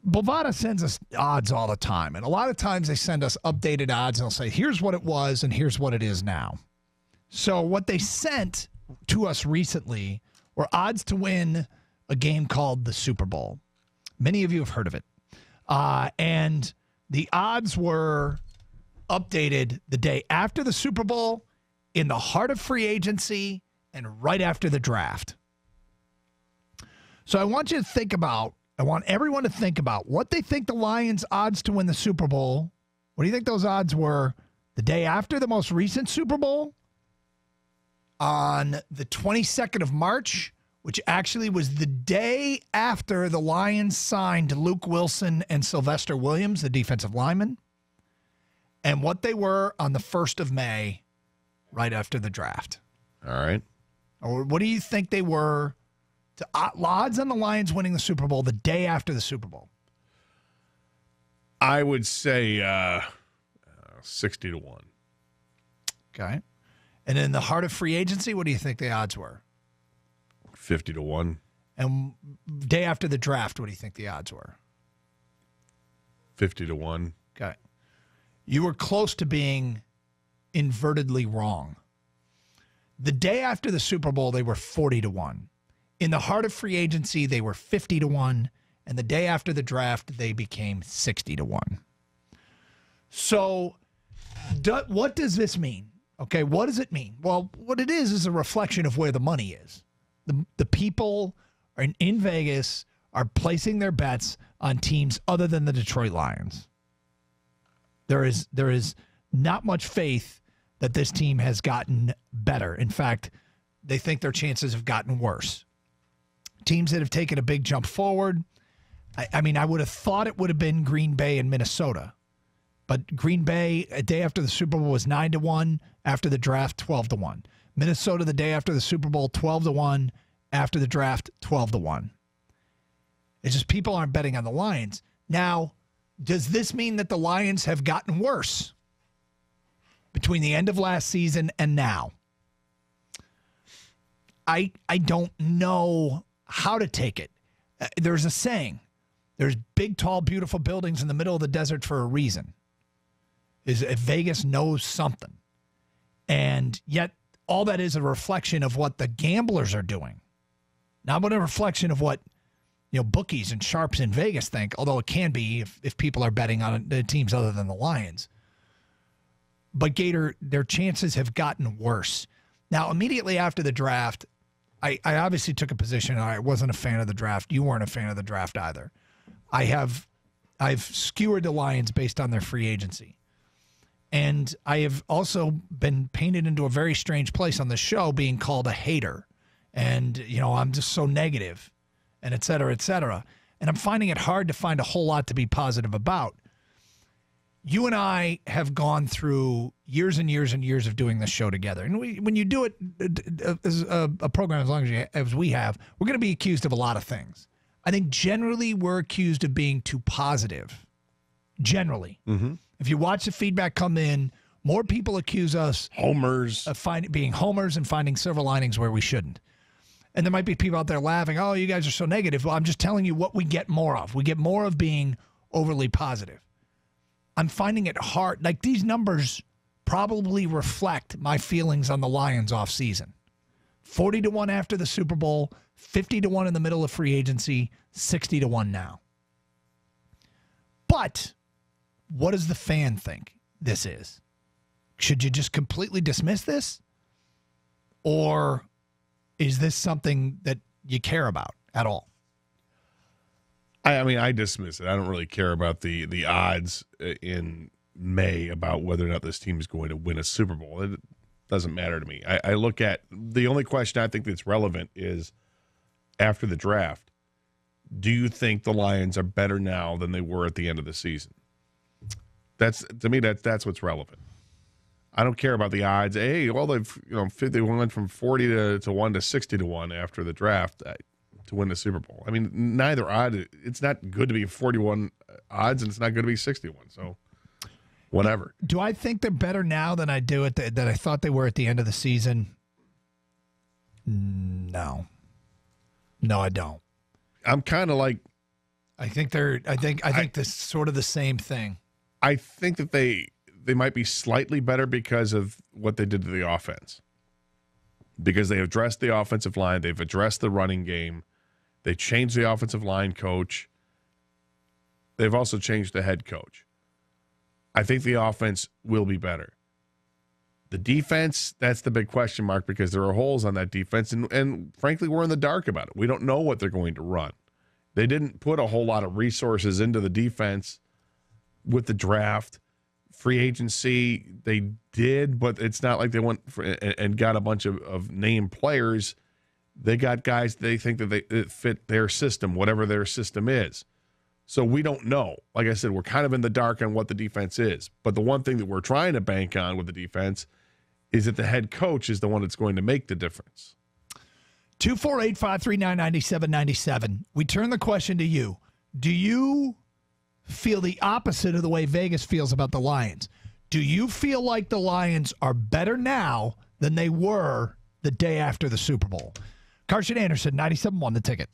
Bovada sends us odds all the time, and a lot of times they send us updated odds, and they'll say, here's what it was, and here's what it is now. So what they sent to us recently were odds to win a game called the Super Bowl. Many of you have heard of it. And the odds were updated the day after the Super Bowl, in the heart of free agency, and right after the draft. So I want everyone to think about what they think the Lions' odds to win the Super Bowl. What do you think those odds were the day after the most recent Super Bowl? On the 22nd of March, which actually was the day after the Lions signed Luke Wilson and Sylvester Williams, the defensive lineman, and what they were on the 1st of May, right after the draft. All right. Or what do you think they were to odds on the Lions winning the Super Bowl the day after the Super Bowl? I would say 60-1. Okay. And in the heart of free agency, what do you think the odds were? 50-1. And day after the draft, what do you think the odds were? 50-1. Okay. You were close to being invertedly wrong. The day after the Super Bowl, they were 40-1. In the heart of free agency, they were 50-1. And the day after the draft, they became 60-1. So what does this mean? Okay, what does it mean? Well, what it is a reflection of where the money is. The people in Vegas are placing their bets on teams other than the Detroit Lions. There is not much faith that this team has gotten better. In fact, they think their chances have gotten worse. Teams that have taken a big jump forward, I mean, I would have thought it would have been Green Bay and Minnesota. But Green Bay, a day after the Super Bowl, was 9-1. After the draft, 12-1. Minnesota, the day after the Super Bowl, 12-1. After the draft, 12-1. It's just people aren't betting on the Lions. Now, does this mean that the Lions have gotten worse between the end of last season and now? I don't know how to take it. There's a saying. There's big, tall, beautiful buildings in the middle of the desert for a reason. If Vegas knows something. And yet all that is a reflection of what the gamblers are doing. Not but a reflection of what bookies and sharps in Vegas think, although it can be if people are betting on the teams other than the Lions. But Gator, their chances have gotten worse. Now, immediately after the draft, I obviously took a position. I wasn't a fan of the draft. You weren't a fan of the draft either. I've skewered the Lions based on their free agency. And I have also been painted into a very strange place on the show being called a hater. And, I'm just so negative and et cetera, et cetera. And I'm finding it hard to find a whole lot to be positive about. You and I have gone through years and years and years of doing this show together. And when you do it as a program as long as we have, we're going to be accused of a lot of things. I think generally we're accused of being too positive. Generally. Mm-hmm. If you watch the feedback come in, more people accuse us homers of being homers and finding silver linings where we shouldn't. And there might be people out there laughing, oh, you guys are so negative. Well, I'm just telling you what we get more of. We get more of being overly positive. I'm finding it hard. Like, these numbers probably reflect my feelings on the Lions off season. 40-1 after the Super Bowl, 50-1 in the middle of free agency, 60-1 now. But what does the fan think this is? Should you just completely dismiss this? Or is this something that you care about at all? I mean, I dismiss it. I don't really care about the odds in May about whether or not this team is going to win a Super Bowl. It doesn't matter to me. I look at the only question I think that's relevant is after the draft, do you think the Lions are better now than they were at the end of the season? That's what's relevant. I don't care about the odds. Hey, well, they went from 40 to 1 to 60 to 1 after the draft to win the Super Bowl. I mean, neither odd. It's not good to be 41 odds, and it's not good to be 61. So, whatever. Do I think they're better now than I do that I thought they were at the end of the season? No, I don't. I'm kind of like I think this is sort of the same thing. I think that they might be slightly better because of what they did to the offense. Because they addressed the offensive line, they've addressed the running game, they changed the offensive line coach. They've also changed the head coach. I think the offense will be better. The defense, that's the big question mark because there are holes on that defense, and frankly, we're in the dark about it. We don't know what they're going to run. They didn't put a whole lot of resources into the defense with the draft. Free agency, they did, but it's not like they went and got a bunch of named players. They got guys they think that they fit their system, whatever their system is. So we don't know. Like I said, we're kind of in the dark on what the defense is. But the one thing that we're trying to bank on with the defense is that the head coach is the one that's going to make the difference. 248-539-9797. We turn the question to you. Do you feel the opposite of the way Vegas feels about the Lions? Do you feel like the Lions are better now than they were the day after the Super Bowl? Karsch and Anderson, 97.1 The Ticket.